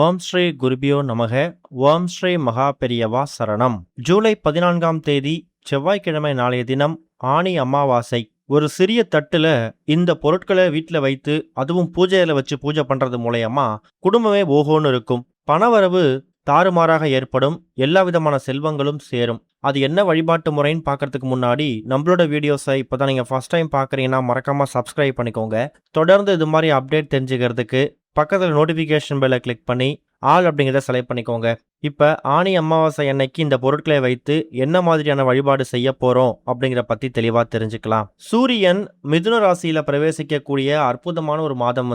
ஓம் ஸ்ரீ குருபியோ நமக. ஓம் ஸ்ரீ மகா பெரியவா சரணம். ஜூலை 14ஆம் தேதி செவ்வாய்க்கிழமை நாளைய தினம் ஆனி அமாவாசை. ஒரு சிறிய தட்டுல இந்த பொருட்களை வீட்டில் வைத்து அதுவும் பூஜையில வச்சு பூஜை பண்றது மூலயமா குடும்பமே ஓஹோன்னு இருக்கும். பணவரவு தாறுமாறாக ஏற்படும். எல்லா விதமான செல்வங்களும் சேரும். அது என்ன வழிபாட்டு முறைன்னு பார்க்கறதுக்கு முன்னாடி நம்மளோட வீடியோஸை இப்போதான் நீங்கள் ஃபர்ஸ்ட் டைம் பார்க்குறீங்கன்னா மறக்காம சப்ஸ்கிரைப் பண்ணிக்கோங்க. தொடர்ந்து இது மாதிரி அப்டேட் தெரிஞ்சுக்கிறதுக்கு பக்கத்தில் நோட்டிஃபிகேஷன் பெல்லை கிளிக் பண்ணி ஆல் அப்படிங்கிறத செலக்ட் பண்ணிக்கோங்க. இப்போ ஆனி அமாவாசை அன்னைக்கு இந்த பொருட்களை வைத்து என்ன மாதிரியான வழிபாடு செய்ய போகிறோம் அப்படிங்கிற பற்றி தெளிவாக தெரிஞ்சுக்கலாம். சூரியன் மிதுன ராசியில் பிரவேசிக்கக்கூடிய அற்புதமான ஒரு மாதம்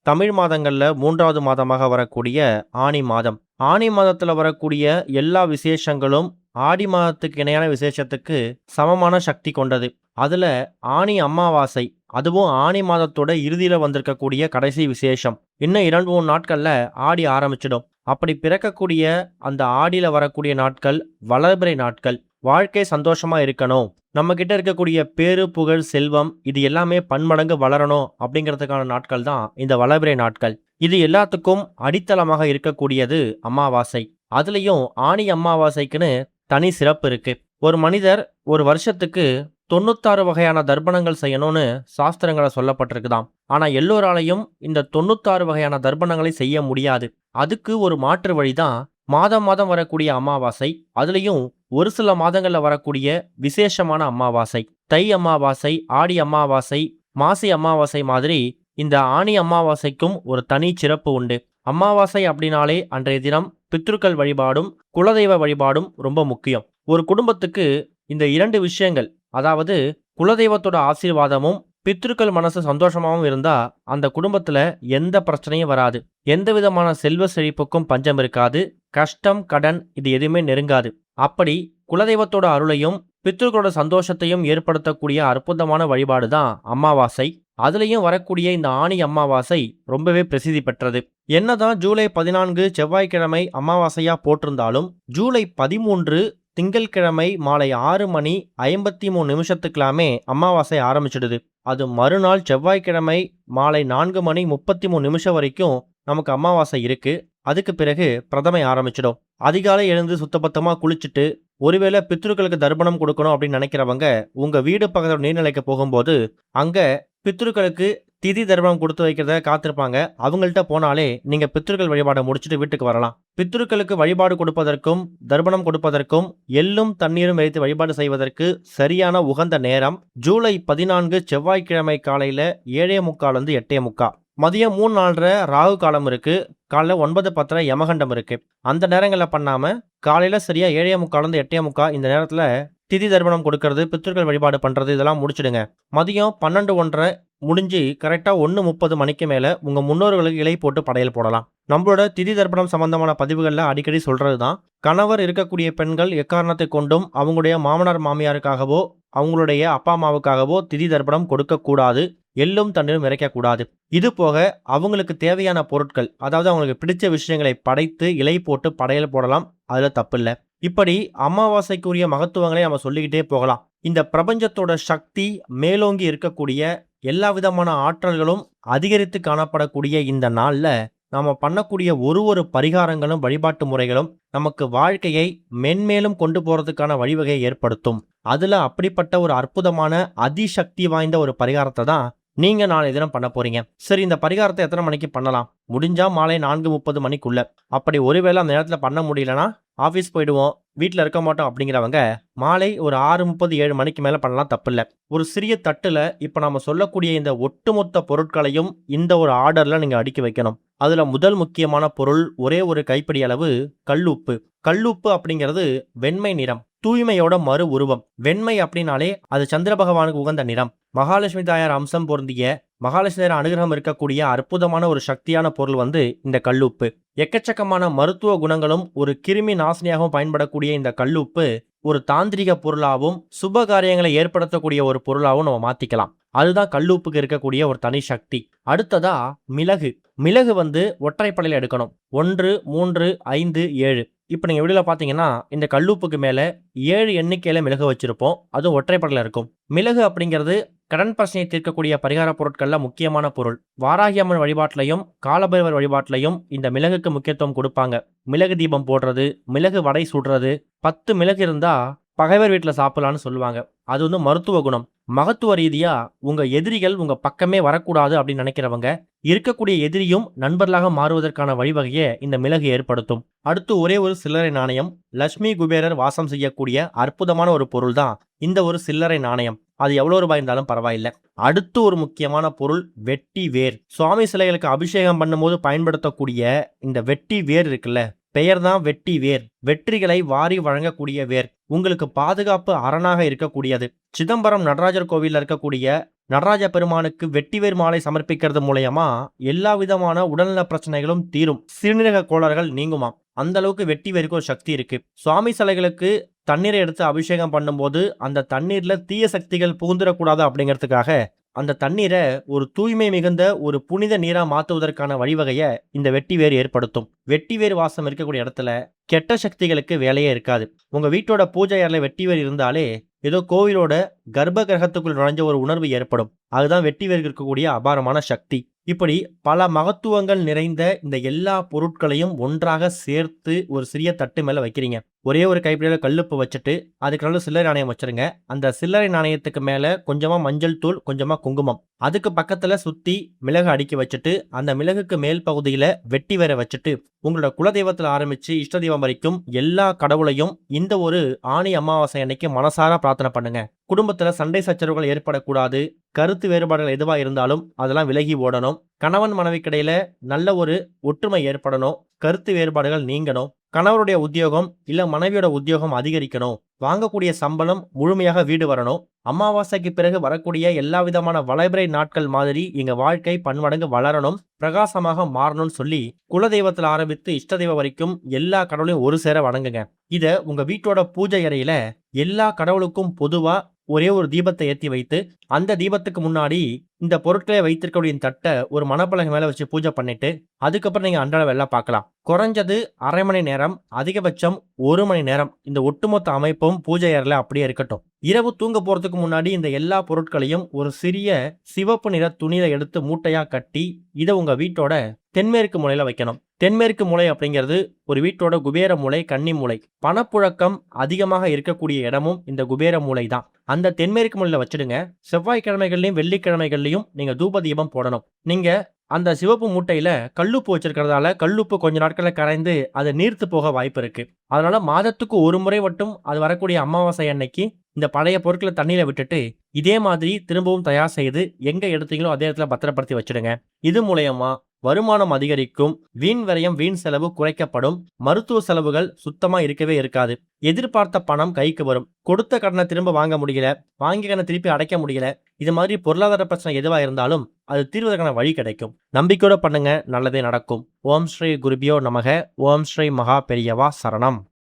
தமிழ் மாதங்களில் 3வது மாதமாக வரக்கூடிய ஆனி மாதம். ஆனி மாதத்தில் வரக்கூடிய எல்லா விசேஷங்களும் ஆடி மாதத்துக்கு இணையான விசேஷத்துக்கு சமமான சக்தி கொண்டது. அதில் ஆனி அமாவாசை, அதுவும் ஆனி மாதத்தோட இறுதியில் வந்திருக்கக்கூடிய கடைசி விசேஷம். இன்னும் 2-3 நாட்களில் ஆடி ஆரம்பிச்சிடும். அப்படி பிறக்கக்கூடிய அந்த ஆடியில் வரக்கூடிய நாட்கள் வளர்பிறை நாட்கள். வாழ்க்கை சந்தோஷமா இருக்கணும், நம்ம கிட்ட இருக்கக்கூடிய பேரு புகழ் செல்வம் இது எல்லாமே பன்மடங்கு வளரணும் அப்படிங்கிறதுக்கான நாட்கள் தான் இந்த வளர்பிறை நாட்கள். இது எல்லாத்துக்கும் அடித்தளமாக இருக்கக்கூடியது அமாவாசை. அதுலேயும் ஆனி அமாவாசைக்குன்னு தனி சிறப்பு இருக்கு. ஒரு மனிதர் ஒரு வருஷத்துக்கு 96 வகையான தர்ப்பணங்கள் செய்யணும்னு சாஸ்திரங்களை சொல்லப்பட்டிருக்குதாம். ஆனா எல்லோராலையும் இந்த 96 வகையான தர்ப்பணங்களை செய்ய முடியாது. அதுக்கு ஒரு மாற்று வழிதான் மாதம் மாதம் வரக்கூடிய அமாவாசை. அதுலேயும் ஒரு சில மாதங்கள்ல வரக்கூடிய விசேஷமான அமாவாசை, தை அமாவாசை, ஆடி அமாவாசை, மாசி அமாவாசை மாதிரி இந்த ஆனி அமாவாசைக்கும் ஒரு தனி சிறப்பு உண்டு. அமாவாசை அப்படின்னாலே அன்றைய தினம் பித்ருக்கள் வழிபாடும் குலதெய்வ வழிபாடும் ரொம்ப முக்கியம். ஒரு குடும்பத்துக்கு இந்த 2 விஷயங்கள், அதாவது குலதெய்வத்தோட ஆசீர்வாதமும் பித்ருக்கள் மனசு சந்தோஷமாகவும் இருந்தா அந்த குடும்பத்துல எந்த பிரச்சனையும் வராது. எந்த விதமான செல்வ செழிப்புக்கும் பஞ்சம் இருக்காது. கஷ்டம் கடன் இது எதுவுமே நெருங்காது. அப்படி குலதெய்வத்தோட அருளையும் பித்ருக்களோட சந்தோஷத்தையும் ஏற்படுத்தக்கூடிய அற்புதமான வழிபாடு தான் அமாவாசை. அதுலேயும் வரக்கூடிய இந்த ஆனி அமாவாசை ரொம்பவே பிரசித்தி பெற்றது. என்னதான் ஜூலை 14 செவ்வாய்க்கிழமை அமாவாசையா போட்டிருந்தாலும் ஜூலை 13 திங்கட்கிழமை மாலை 6:53 அமாவாசை ஆரம்பிச்சிடுது. அது மறுநாள் செவ்வாய்க்கிழமை மாலை 4:33 வரைக்கும் நமக்கு அமாவாசை இருக்கு. அதுக்கு பிறகு பிரதமை ஆரம்பிச்சிடும். அதிகாலை எழுந்து சுத்தபத்தமாக குளிச்சுட்டு ஒருவேளை பித்ருக்களுக்கு தர்ப்பணம் கொடுக்கணும் அப்படின்னு நினைக்கிறவங்க உங்க வீடு பக்கத்தில் நீர்நிலைக்கு போகும்போது அங்க பித்ருக்களுக்கு திதி தர்ப்பணம் கொடுத்து வைக்கிறத காத்திருப்பாங்க. அவங்கள்ட்ட போனாலே நீங்க பித்ருக்கள் வழிபாடை முடிச்சுட்டு வீட்டுக்கு வரலாம். பித்ருக்களுக்கு வழிபாடு கொடுப்பதற்கும் தர்ப்பணம் கொடுப்பதற்கும் எள்ளும் தண்ணீரும் வைத்து வழிபாடு செய்வதற்கு சரியான உகந்த நேரம் ஜூலை 14 செவ்வாய்க்கிழமை காலையில 7:45 8:45. மதியம் 3:04 ராகு காலம் இருக்கு. காலைல 9:10 யமகண்டம் இருக்கு. அந்த நேரங்களில் பண்ணாம காலையில சரியா 7:45 8:45 இந்த நேரத்துல திதி தர்ப்பணம் கொடுக்கறது, பித்ருக்கள் வழிபாடு பண்றது இதெல்லாம் முடிச்சிடுங்க. மதியம் 12:30 முடிஞ்சு கரெக்டாக 1:30 மேலே உங்கள் முன்னோர்களுக்கு இலை போட்டு படையல் போடலாம். நம்மளோட திதி தர்ப்பணம் சம்பந்தமான பதிவுகளில் அடிக்கடி சொல்கிறது தான், கணவர் இருக்கக்கூடிய பெண்கள் எக்காரணத்தை கொண்டும் அவங்களுடைய மாமனார் மாமியாருக்காகவோ அவங்களுடைய அப்பா அம்மாவுக்காகவோ திதி தர்ப்பணம் கொடுக்கக்கூடாது. எள்ளும் தண்ணீரும் இறைக்கக்கூடாது. இது போக அவங்களுக்கு தேவையான பொருட்கள், அதாவது அவங்களுக்கு பிடிச்ச விஷயங்களை படைத்து இலை போட்டு படையல் போடலாம். அதில் தப்பில்லை. இப்படி அமாவாசைக்குரிய மகத்துவங்களை நம்ம சொல்லிக்கிட்டே போகலாம். இந்த பிரபஞ்சத்தோட சக்தி மேலோங்கி இருக்கக்கூடிய எல்லா விதமான ஆற்றல்களும் அதிகரித்து காணப்படக்கூடிய இந்த நாள்ல நாம பண்ணக்கூடிய ஒரு பரிகாரங்களும் வழிபாட்டு முறைகளும் நமக்கு வாழ்க்கையை மென்மேலும் கொண்டு போறதுக்கான வழிவகையை ஏற்படுத்தும். அதுல அப்படிப்பட்ட ஒரு அற்புதமான அதிசக்தி வாய்ந்த ஒரு பரிகாரத்தை தான் நீங்க நாளைய தினம் பண்ண போறீங்க. சரி, இந்த பரிகாரத்தை எத்தனை மணிக்கு பண்ணலாம்? முடிஞ்சா மாலை 4:30 அப்படி ஒருவேளை அந்த நேரத்தில் பண்ண முடியலன்னா ஆஃபீஸ் போயிடுவோம், வீட்டில் இருக்க மாட்டோம் அப்படிங்கிறவங்க மாலை ஒரு 6:30 7 மேலே பண்ணலாம், தப்பில்லை. ஒரு சிறிய தட்டில் இப்போ நம்ம சொல்லக்கூடிய இந்த ஒட்டுமொத்த பொருட்களையும் இந்த ஒரு ஆர்டரில் நீங்கள் அடுக்கி வைக்கணும். அதில் முதல் முக்கியமான பொருள் ஒரே ஒரு கைப்பிடி அளவு கல்லுப்பு. கல்லுப்பு அப்படிங்கிறது வெண்மை நிறம், தூய்மையோட மறு உருவம். வெண்மை அப்படின்னாலே அது சந்திர பகவானுக்கு உகந்த நிறம். மகாலட்சுமி தாயார் அம்சம் பொருந்திய மகாலட்சுமி தாயார் அனுகிரகம் இருக்கக்கூடிய அற்புதமான ஒரு சக்தியான பொருள் இந்த கல்லுப்பு. எக்கச்சக்கமான மருத்துவ குணங்களும் ஒரு கிருமி நாசினியாகவும் பயன்படக்கூடிய இந்த கல்லுப்பு ஒரு தாந்திரிக பொருளாகவும் சுப காரியங்களை ஏற்படுத்தக்கூடிய ஒரு பொருளாகவும் நம்ம மாத்திக்கலாம். அதுதான் கல்லுப்புக்கு இருக்கக்கூடிய ஒரு தனி சக்தி. அடுத்ததா மிளகு. மிளகு ஒற்றைப்படையில எடுக்கணும். 1 3 5 7. இப்போ நீங்கள் வீடியோவில் பார்த்தீங்கன்னா இந்த கல்லுப்புக்கு மேலே 7 எண்ணிக்கையில் மிளகு வச்சுருப்போம். அதுவும் ஒற்றைப்படையில் இருக்கும். மிளகு அப்படிங்கிறது கடன் பிரச்சனையை தீர்க்கக்கூடிய பரிகார பொருட்கள்ல முக்கியமான பொருள். வாராகி அம்மன் வழிபாட்டிலையும் காலபைரவர் வழிபாட்டிலையும் இந்த மிளகுக்கு முக்கியத்துவம் கொடுப்பாங்க. மிளகு தீபம் போடுறது, மிளகு வடை சுடுறது, 10 மிளகு இருந்தா பகைவர் வீட்டில் சாப்பிடலான்னு சொல்லுவாங்க. அது வந்து மருத்துவ குணம். மகத்துவ ரீதியா உங்க எதிரிகள் உங்க பக்கமே வரக்கூடாது அப்படின்னு நினைக்கிறவங்க, இருக்கக்கூடிய எதிரியும் நண்பர்களாக மாறுவதற்கான வழிவகையை இந்த மிளகு ஏற்படுத்தும். அடுத்து ஒரே ஒரு சில்லறை நாணயம். லட்சுமி குபேரர் வாசம் செய்யக்கூடிய அற்புதமான ஒரு பொருள் தான் இந்த ஒரு சில்லறை நாணயம். அது எவ்வளவு ரூபாய் இருந்தாலும் பரவாயில்ல. அடுத்து ஒரு முக்கியமான பொருள் வெட்டி வேர். சுவாமி சிலைகளுக்கு அபிஷேகம் பண்ணும்போது பயன்படுத்தக்கூடிய இந்த வெட்டி வேர் இருக்குல்ல, பெயர் தான் வெட்டி வேர். வெற்றிகளை வாரி வழங்கக்கூடிய வேர். உங்களுக்கு பாதுகாப்பு அரணாக இருக்கக்கூடியது. சிதம்பரம் நடராஜர் கோவிலில் இருக்கக்கூடிய நடராஜ பெருமானுக்கு வெட்டிவேர் மாலை சமர்ப்பிக்கிறது மூலயமா எல்லா விதமான உடல்நல பிரச்சனைகளும் தீரும். சிறுநீரக கோளாறுகள் நீங்குமாம். அந்த அளவுக்கு வெட்டிவேருக்கு ஒரு சக்தி இருக்கு. சுவாமி சிலைகளுக்கு தண்ணீரை எடுத்து அபிஷேகம் பண்ணும்போது அந்த தண்ணீர்ல தீய சக்திகள் புகுந்துடக்கூடாது அப்படிங்கிறதுக்காக அந்த தண்ணீரை ஒரு தூய்மை மிகுந்த ஒரு புனித நீரா மாற்றுவதற்கான வழிவகையை இந்த வெட்டிவேர் ஏற்படுத்தும். வெட்டிவேர் வாசம் இருக்கக்கூடிய இடத்துல கெட்ட சக்திகளுக்கு வேலையே இருக்காது. உங்க வீட்டோட பூஜை அறையில வெட்டிவேர் இருந்தாலே ஏதோ கோவிலோட கர்ப்ப கிரகத்துக்குள் நுழைஞ்ச ஒரு உணர்வு ஏற்படும். அதுதான் வெட்டிவேருக்கு இருக்கக்கூடிய அபாரமான சக்தி. இப்படி பல மகத்துவங்கள் நிறைந்த இந்த எல்லா பொருட்களையும் ஒன்றாக சேர்த்து ஒரு சிறிய தட்டு மேல வைக்கிறீங்க. ஒரே ஒரு கைப்பிடியில கல்லுப்பு வச்சுட்டு அதுக்கு நல்ல சில்லறை நாணயம் வச்சிருங்க. அந்த சில்லறை நாணயத்துக்கு மேல கொஞ்சமா மஞ்சள் தூள், கொஞ்சமா குங்குமம், அதுக்கு பக்கத்துல சுத்தி மிளகு அடுக்கி வச்சுட்டு அந்த மிளகுக்கு மேல் பகுதியில வெட்டி வேற வச்சுட்டு உங்களோட குலதெய்வத்துல ஆரம்பிச்சு இஷ்ட தெய்வம் வரைக்கும் எல்லா கடவுளையும் இந்த ஒரு ஆணி அமாவாசை அன்னைக்கு மனசார பிரார்த்தனை பண்ணுங்க. குடும்பத்துல சண்டை சச்சரவுகள் ஏற்படக்கூடாது. கருத்து வேறுபாடுகள் எதுவா இருந்தாலும் அதெல்லாம் விலகி ஓடணும். கணவன் மனைவிக்கிடையில நல்ல ஒரு ஒற்றுமை ஏற்படணும். கருத்து வேறுபாடுகள் நீங்கணும். கணவருடைய உத்தியோகம் இல்ல மனைவியோட உத்தியோகம் அதிகரிக்கணும். வாங்கக்கூடிய சம்பளம் முழுமையாக வீடு வரணும். அமாவாசைக்கு பிறகு வரக்கூடிய எல்லா விதமான வளைபிறை நாட்கள் மாதிரி எங்க வாழ்க்கை பன்மடங்கு வளரணும், பிரகாசமாக மாறணும்னு சொல்லி குலதெய்வத்துல ஆரம்பித்து இஷ்ட தெய்வம் வரைக்கும் எல்லா கடவுளையும் ஒரு சேர வணங்குங்க. இத உங்க வீட்டோட பூஜை அறையில எல்லா கடவுளுக்கும் பொதுவா ஒரே ஒரு தீபத்தை ஏற்றி வைத்து அந்த தீபத்துக்கு முன்னாடி இந்த பொருட்களை வைத்திருக்கக்கூடிய தட்டை ஒரு மணப்பலகை மேல வச்சு பூஜை பண்ணிட்டு அதுக்கப்புறம் நீங்க அன்றாட வேலை பார்க்கலாம். குறைஞ்சது அரை மணி நேரம், அதிகபட்சம் 1 மணி நேரம் இந்த ஒட்டுமொத்த அமைப்பும் பூஜை அறையில அப்படியே இருக்கட்டும். இரவு தூங்க போறதுக்கு முன்னாடி இந்த எல்லா பொருட்களையும் ஒரு சிறிய சிவப்பு நிற துணியில எடுத்து மூட்டையா கட்டி இதை உங்க வீட்டோட தென்மேற்கு மூலையில வைக்கணும். தென்மேற்கு மூலை அப்படிங்கிறது ஒரு வீட்டோட குபேர மூலை, கன்னி மூலை. பணப்புழக்கம் அதிகமாக இருக்கக்கூடிய இடமும் இந்த குபேர மூலை தான். அந்த தென்மேற்கு மூலையில வச்சிடுங்க. செவ்வாய்க்கிழமைகள்லயும் வெள்ளிக்கிழமைகள்லயும் நீங்க தூப தீபம் போடணும். நீங்க அந்த சிவப்பு மூட்டையில கல்லுப்பு வச்சிருக்கிறதால கல்லுப்பு கொஞ்ச நாட்கள்ல கரைந்து அது நீர்த்து போக வாய்ப்பு இருக்கு. அதனால மாதத்துக்கு ஒரு முறை மட்டும் அது வரக்கூடிய அமாவாசை அன்னைக்கு இந்த பழைய பொருட்களை தண்ணியில விட்டுட்டு இதே மாதிரி திரும்பவும் தயார் செய்து எங்க எடுத்தீங்களோ அதே இடத்துல பத்திரப்படுத்தி வச்சிடுங்க. இது மூலயமா வருமானம் அதிகரிக்கும். வீண் விரயம், வீண் செலவு குறைக்கப்படும். மருத்துவ செலவுகள் சுத்தமா இருக்கவே இருக்காது. எதிர்பார்த்த பணம் கைக்கு வரும். கொடுத்த கடனை திரும்ப வாங்க முடியல, வாங்கிய கடனை திருப்பி அடைக்க முடியல, இது மாதிரி பொருளாதார பிரச்சனை எதுவா இருந்தாலும் அது தீர்வதற்கான வழி கிடைக்கும். நம்பிக்கையோட பண்ணுங்க, நல்லதே நடக்கும். ஓம் ஸ்ரீ குருபியோ நமக. ஓம் ஸ்ரீ மகா பெரியவா சரணம்.